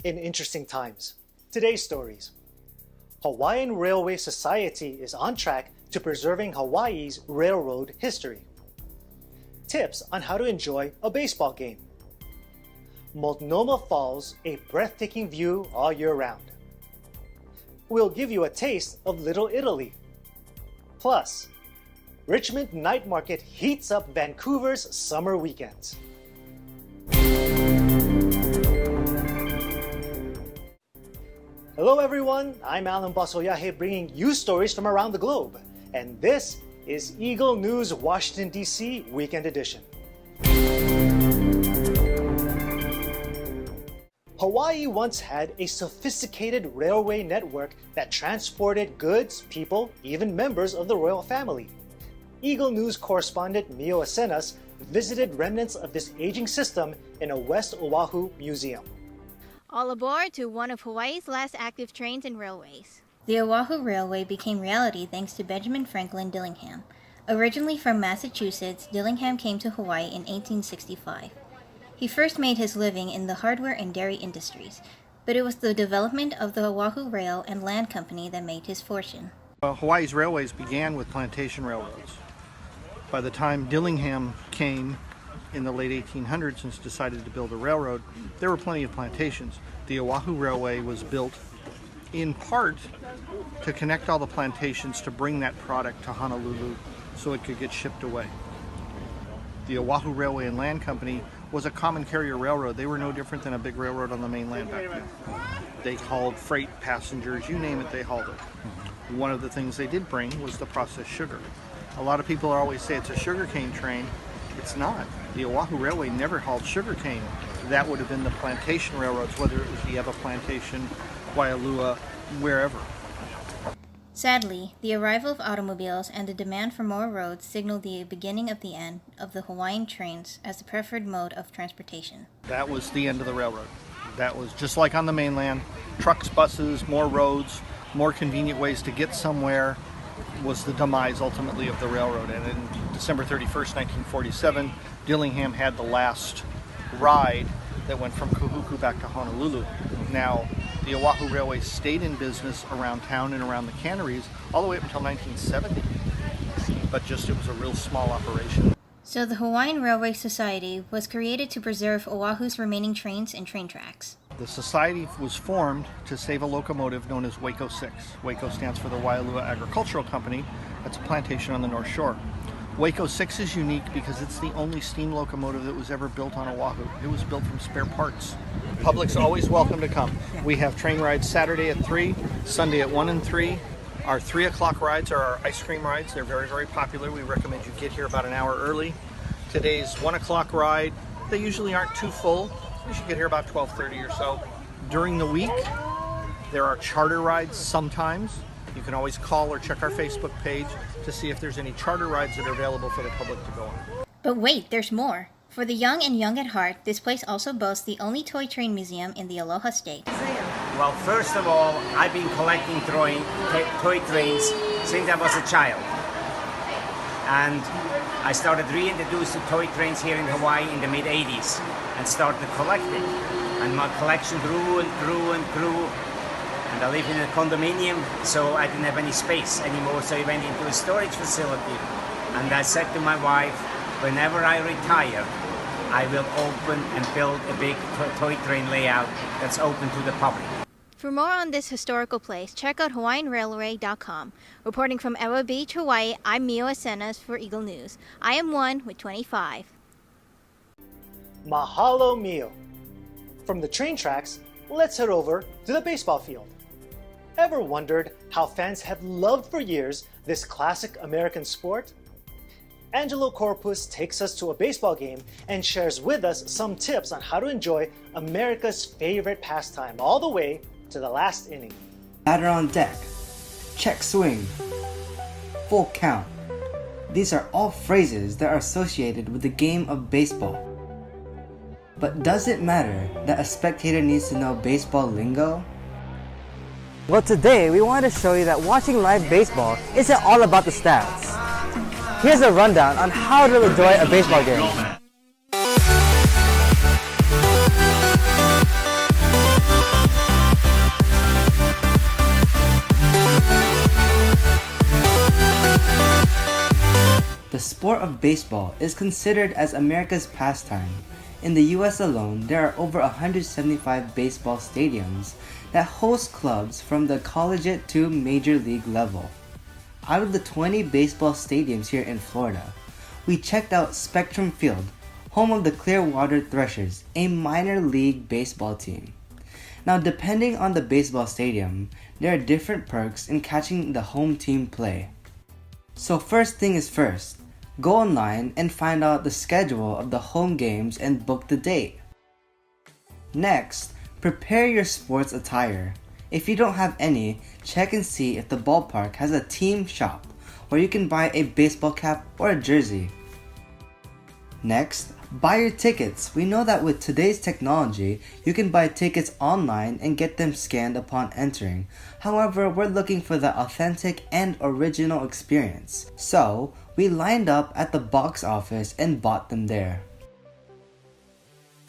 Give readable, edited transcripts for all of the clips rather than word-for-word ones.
in interesting times. Today's stories. Hawaiian Railway Society is on track to preserving Hawaii's railroad history. Tips on how to enjoy a baseball game. Multnomah Falls, a breathtaking view all year round. We'll give you a taste of Little Italy. Plus, Richmond Night Market heats up Vancouver's summer weekends. Hello everyone, I'm Alan BASALLAJE bringing you stories from around the globe. And this is Eagle News Washington, D.C. Weekend Edition. Hawaii once had a sophisticated railway network that transported goods, people, even members of the royal family. Eagle News correspondent Mio Asenas visited remnants of this aging system in a West Oahu museum. All aboard to one of Hawaii's last active trains and railways. The Oahu Railway became reality thanks to Benjamin Franklin Dillingham. Originally from Massachusetts, Dillingham came to Hawaii in 1865. He first made his living in the hardware and dairy industries, but it was the development of the Oahu Rail and Land Company that made his fortune. Hawaii's railways began with plantation railroads. By the time Dillingham came in the late 1800s and decided to build a railroad, there were plenty of plantations. The Oahu Railway was built in part to connect all the plantations to bring that product to Honolulu so it could get shipped away. The Oahu Railway and Land Company was a common carrier railroad. They were no different than a big railroad on the mainland back then. They hauled freight, passengers, you name it, they hauled it. One of the things they did bring was the processed sugar. A lot of people always say it's a sugarcane train. It's not. The Oahu Railway never hauled sugarcane. That would have been the plantation railroads, whether it was the Ewa Plantation, Waialua, wherever. Sadly, the arrival of automobiles and the demand for more roads signaled the beginning of the end of the Hawaiian trains as the preferred mode of transportation. That was the end of the railroad. That was just like on the mainland. Trucks, buses, more roads, more convenient ways to get somewhere was the demise ultimately of the railroad. And in December 31st, 1947, Dillingham had the last ride that went from Kahuku back to Honolulu. Now, the Oahu Railway stayed in business around town and around the canneries all the way up until 1970, but just it was a real small operation. So the Hawaiian Railway Society was created to preserve Oahu's remaining trains and train tracks. The society was formed to save a locomotive known as Waco 6. Waco stands for the Waialua Agricultural Company. That's a plantation on the North Shore. Waco 6 is unique because it's the only steam locomotive that was ever built on Oahu. It was built from spare parts. The public's always welcome to come. We have train rides Saturday at 3, Sunday at 1 and 3. Our 3 o'clock rides are our ice cream rides. They're very, very popular. We recommend you get here about an hour early. Today's 1 o'clock ride, they usually aren't too full. You should get here about 12:30 or so. During the week, there are charter rides sometimes. You can always call or check our Facebook page to see if there's any charter rides that are available for the public to go on. But wait, there's more. For the young and young at heart, this place also boasts the only toy train museum in the Aloha State. Well, first of all, I've been collecting toy trains since I was a child. And I started reintroducing toy trains here in Hawaii in the mid-80s and started collecting. And my collection grew and grew and grew. And I live in a condominium, so I didn't have any space anymore, so I went into a storage facility. And I said to my wife, whenever I retire, I will open and build a big toy train layout that's open to the public. For more on this historical place, check out HawaiianRailway.com. Reporting from Ewa Beach, Hawaii, I'm Mio Asenas for Eagle News. I am one with 25. Mahalo Mio. From the train tracks, let's head over to the baseball field. Ever wondered how fans have loved for years this classic American sport? Angelo Corpus takes us to a baseball game and shares with us some tips on how to enjoy America's favorite pastime all the way to the last inning. Batter on deck, check swing, full count. These are all phrases that are associated with the game of baseball. But does it matter that a spectator needs to know baseball lingo? Well, today we want to show you that watching live baseball isn't all about the stats. Here's a rundown on how to enjoy a baseball game. The sport of baseball is considered as America's pastime. In the US alone, there are over 175 baseball stadiums that host clubs from the collegiate to major league level. Out of the 20 baseball stadiums here in Florida, we checked out Spectrum Field, home of the Clearwater Threshers, a minor league baseball team. Now, depending on the baseball stadium, there are different perks in catching the home team play. So first thing is first, go online and find out the schedule of the home games and book the date. Next, prepare your sports attire. If you don't have any, check and see if the ballpark has a team shop where you can buy a baseball cap or a jersey. Next, buy your tickets. We know that with today's technology, you can buy tickets online and get them scanned upon entering. However, we're looking for the authentic and original experience. So, we lined up at the box office and bought them there.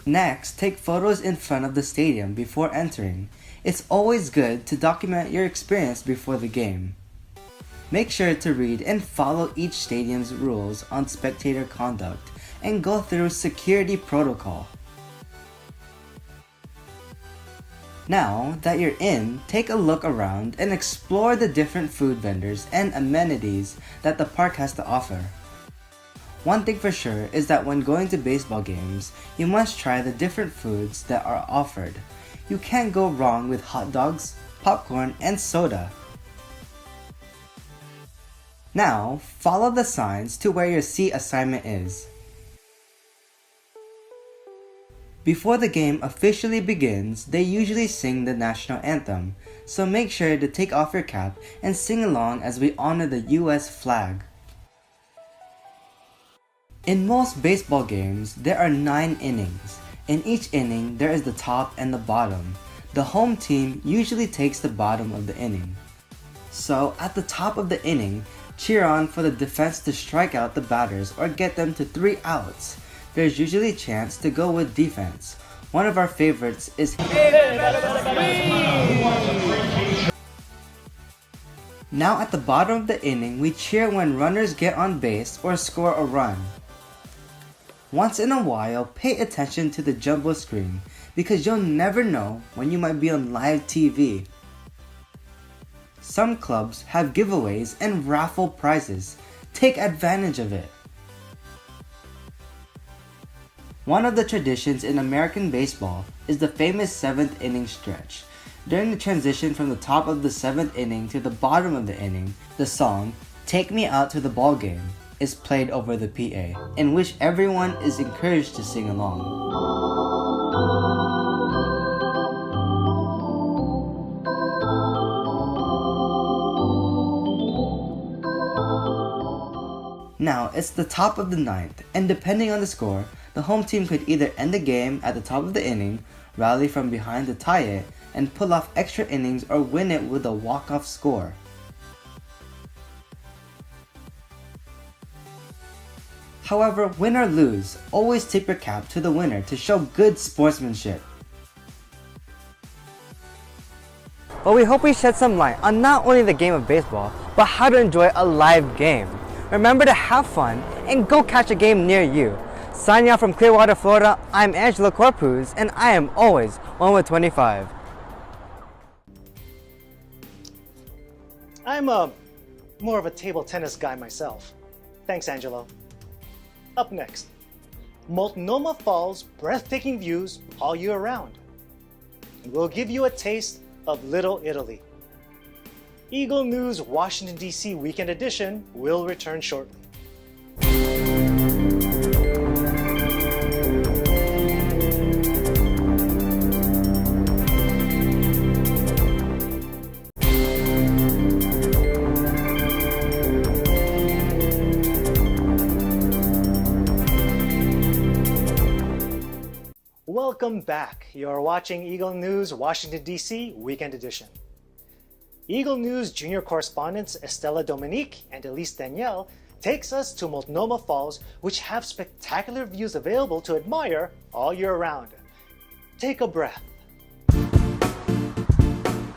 Next, take photos in front of the stadium before entering. It's always good to document your experience before the game. Make sure to read and follow each stadium's rules on spectator conduct and go through security protocol. Now that you're in, take a look around and explore the different food vendors and amenities that the park has to offer. One thing for sure is that when going to baseball games, you must try the different foods that are offered. You can't go wrong with hot dogs, popcorn, and soda. Now, follow the signs to where your seat assignment is. Before the game officially begins, they usually sing the national anthem, so make sure to take off your cap and sing along as we honor the US flag. In most baseball games, there are 9 innings. In each inning, there is the top and the bottom. The home team usually takes the bottom of the inning. So, at the top of the inning, cheer on for the defense to strike out the batters or get them to 3 outs. There's usually a chance to go with defense. One of our favorites is Now at the bottom of the inning, we cheer when runners get on base or score a run. Once in a while, pay attention to the jumbo screen because you'll never know when you might be on live TV. Some clubs have giveaways and raffle prizes. Take advantage of it. One of the traditions in American baseball is the famous 7th inning stretch. During the transition from the top of the 7th inning to the bottom of the inning, the song "Take Me Out to the Ball Game" is played over the PA, in which everyone is encouraged to sing along. Now, it's the top of the 9th, and depending on the score, the home team could either end the game at the top of the inning, rally from behind to tie it, and pull off extra innings or win it with a walk-off score. However, win or lose, always tip your cap to the winner to show good sportsmanship. Well, we hope we shed some light on not only the game of baseball, but how to enjoy a live game. Remember to have fun and go catch a game near you. Signing off from Clearwater, Florida, I'm Angelo Corpuz, and I am always 1 with 25. I'm more of a table tennis guy myself. Thanks, Angelo. Up next, Multnomah Falls' breathtaking views all year round. We'll give you a taste of Little Italy. Eagle News Washington, D.C. Weekend Edition will return shortly. Welcome back. You're watching Eagle News Washington, D.C. Weekend Edition. Eagle News junior correspondents Estela Dominique and Elise Danielle takes us to Multnomah Falls, which have spectacular views available to admire all year round. Take a breath.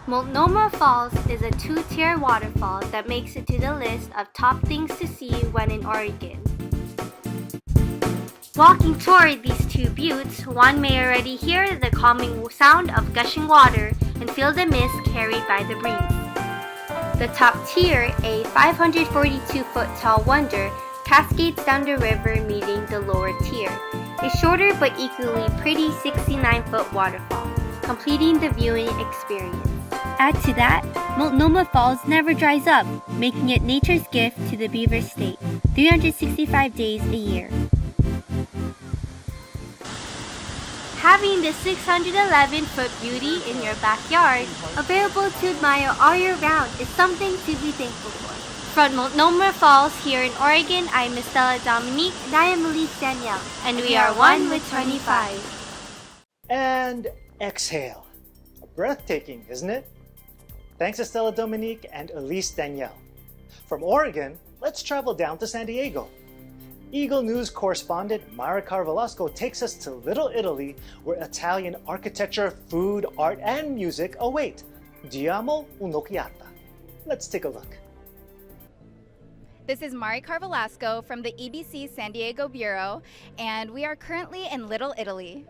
Multnomah Falls is a two-tier waterfall that makes it to the list of top things to see when in Oregon. Walking toward these two buttes, one may already hear the calming sound of gushing water and feel the mist carried by the breeze. The top tier, a 542-foot tall wonder, cascades down the river meeting the lower tier, a shorter but equally pretty 69-foot waterfall, completing the viewing experience. Add to that, Multnomah Falls never dries up, making it nature's gift to the Beaver State, 365 days a year. Having the 611-foot beauty in your backyard, available to admire all year round, is something to be thankful for. From Multnomah Falls here in Oregon, I'm Estella Dominique, and I am Elise Danielle, and we are one with 25. And exhale. Breathtaking, isn't it? Thanks Estella Dominique and Elise Danielle. From Oregon, let's travel down to San Diego. Eagle News correspondent Maricar Velasco takes us to Little Italy, where Italian architecture, food, art, and music await. Diamo un'occhiata. Let's take a look. This is Maricar Velasco from the EBC San Diego Bureau, and we are currently in Little Italy.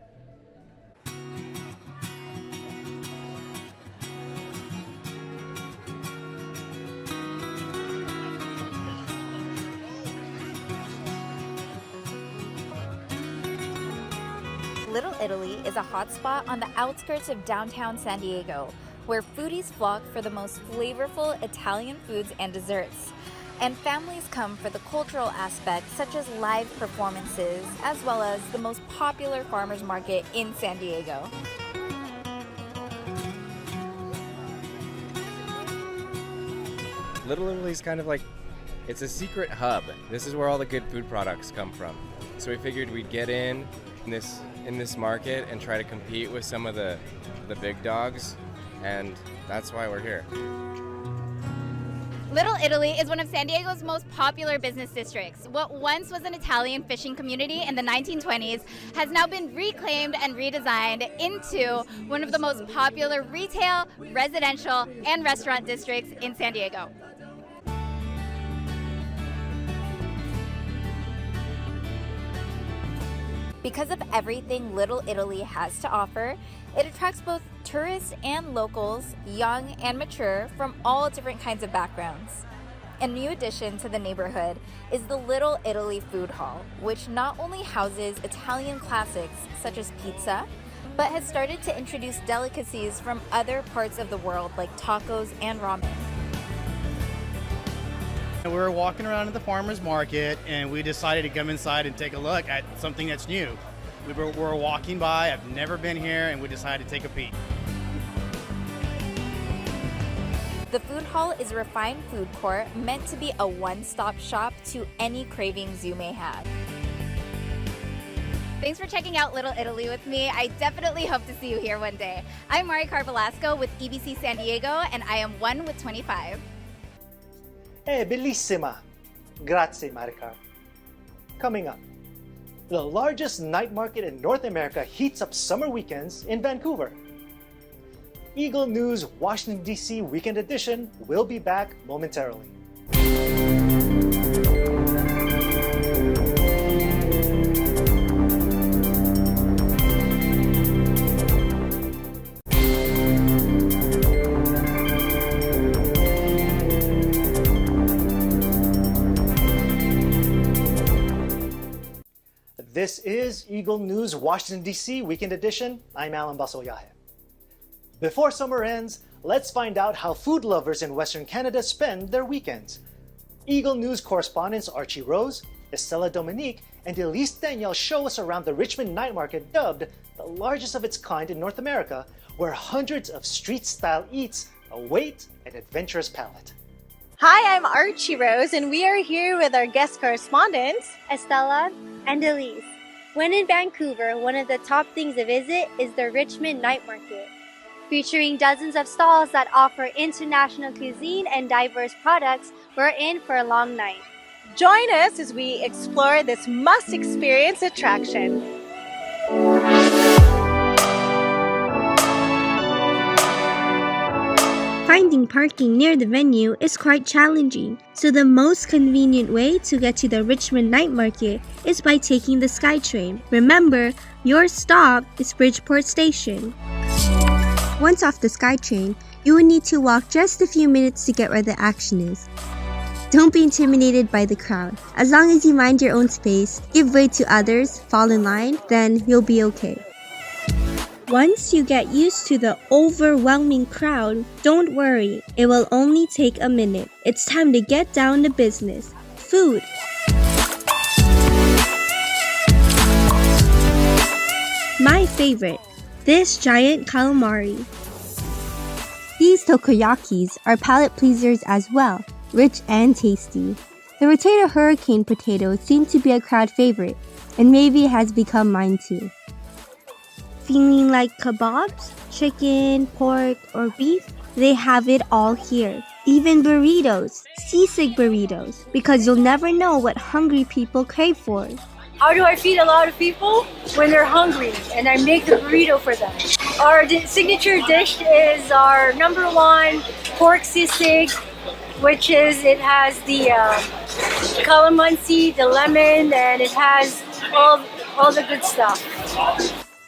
Little Italy is a hotspot on the outskirts of downtown San Diego, where foodies flock for the most flavorful Italian foods and desserts. And families come for the cultural aspects such as live performances, as well as the most popular farmers market in San Diego. Little Italy's kind of like, it's a secret hub. This is where all the good food products come from. So we figured we'd get in this market and try to compete with some of the big dogs, and that's why we're here. Little Italy is one of San Diego's most popular business districts. What once was an Italian fishing community in the 1920s has now been reclaimed and redesigned into one of the most popular retail, residential, and restaurant districts in San Diego. Because of everything Little Italy has to offer, it attracts both tourists and locals, young and mature, from all different kinds of backgrounds. A new addition to the neighborhood is the Little Italy Food Hall, which not only houses Italian classics such as pizza, but has started to introduce delicacies from other parts of the world like tacos and ramen. We were walking around at the farmer's market and we decided to come inside and take a look at something that's new. We were walking by, I've never been here, and we decided to take a peek. The food hall is a refined food court meant to be a one-stop shop to any cravings you may have. Thanks for checking out Little Italy with me. I definitely hope to see you here one day. I'm Maricar Velasco with EBC San Diego, and I am one with 25. Bellissima! Grazie, Maricar. Coming up, the largest night market in North America heats up summer weekends in Vancouver. Eagle News Washington, D.C. Weekend Edition will be back momentarily. This is Eagle News Washington, D.C. Weekend Edition. I'm Alan BASALLAJE. Before summer ends, let's find out how food lovers in Western Canada spend their weekends. Eagle News correspondents Archie Rose, Estella Dominique, and Elise Danielle show us around the Richmond night market, dubbed the largest of its kind in North America, where hundreds of street-style eats await an adventurous palate. Hi, I'm Archie Rose, and we are here with our guest correspondents, Estella and Elise. When in Vancouver, one of the top things to visit is the Richmond Night Market, featuring dozens of stalls that offer international cuisine and diverse products. We're in for a long night. Join us as we explore this must-experience attraction. finding parking near the venue is quite challenging, so the most convenient way to get to the Richmond Night Market is by taking the SkyTrain. Remember, your stop is Bridgeport Station. Once off the SkyTrain, you will need to walk just a few minutes to get where the action is. Don't be intimidated by the crowd. As long as you mind your own space, give way to others, fall in line, then you'll be okay. Once you get used to the overwhelming crowd, don't worry, it will only take a minute. It's time to get down to business. Food. My favorite, this giant calamari. These takoyakis are palate pleasers as well, rich and tasty. The rotator hurricane potato seems to be a crowd favorite, and maybe it has become mine too. Feeling like kebabs, chicken, pork, or beef? They have it all here. Even burritos, sisig burritos, because you'll never know what hungry people crave for. How do I feed a lot of people? When they're hungry, and I make the burrito for them. Our signature dish is our #1 pork sisig, which is, it has the calamansi, the lemon, and it has all the good stuff.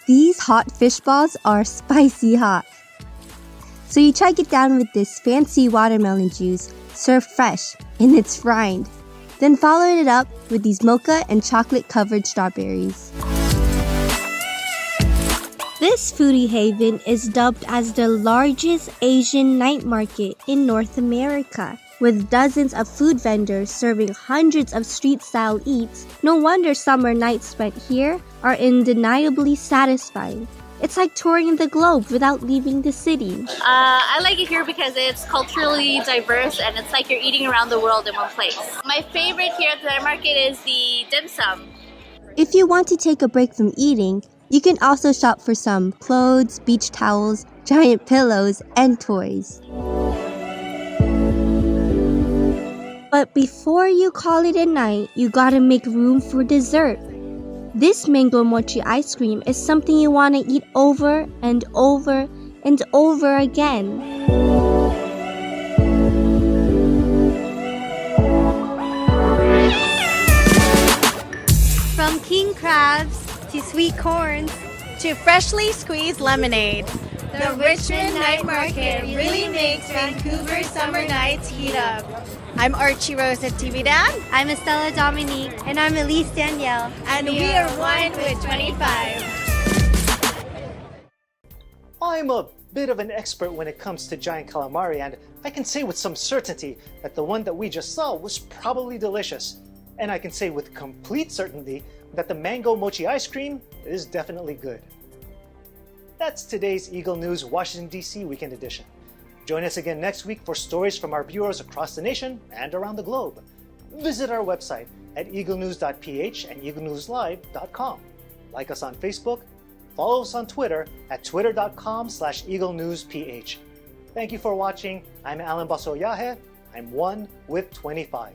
These hot fish balls are spicy hot. So you try get down with this fancy watermelon juice, served fresh, and it's rind. Then follow it up with these mocha and chocolate covered strawberries. This foodie haven is dubbed as the largest Asian night market in North America. With dozens of food vendors serving hundreds of street-style eats, no wonder summer nights spent here are undeniably satisfying. It's like touring the globe without leaving the city. I like it here because it's culturally diverse and it's like you're eating around the world in one place. My favorite here at the night market is the dim sum. If you want to take a break from eating, you can also shop for some clothes, beach towels, giant pillows, and toys. But before you call it a night, you gotta make room for dessert. This mango mochi ice cream is something you want to eat over and over and over again. From king crabs to sweet corns To freshly squeezed lemonade. the Richmond Night Market really makes Vancouver summer nights heat up. I'm Archie Rose at TV Dad. I'm Estella Dominique. And I'm Elise Danielle. And we are Wine with 25. I'm a bit of an expert when it comes to giant calamari, and I can say with some certainty that the one that we just saw was probably delicious. And I can say with complete certainty that the mango mochi ice cream is definitely good. That's today's Eagle News Washington, D.C. Weekend Edition. Join us again next week for stories from our viewers across the nation and around the globe. Visit our website at Eaglenews.PH and Eaglenewslive.com. Like us on Facebook, follow us on Twitter at twitter.com/EagleNewsPH. Thank you for watching. I'm Alan BASALLAJE. I'm 1 with 25.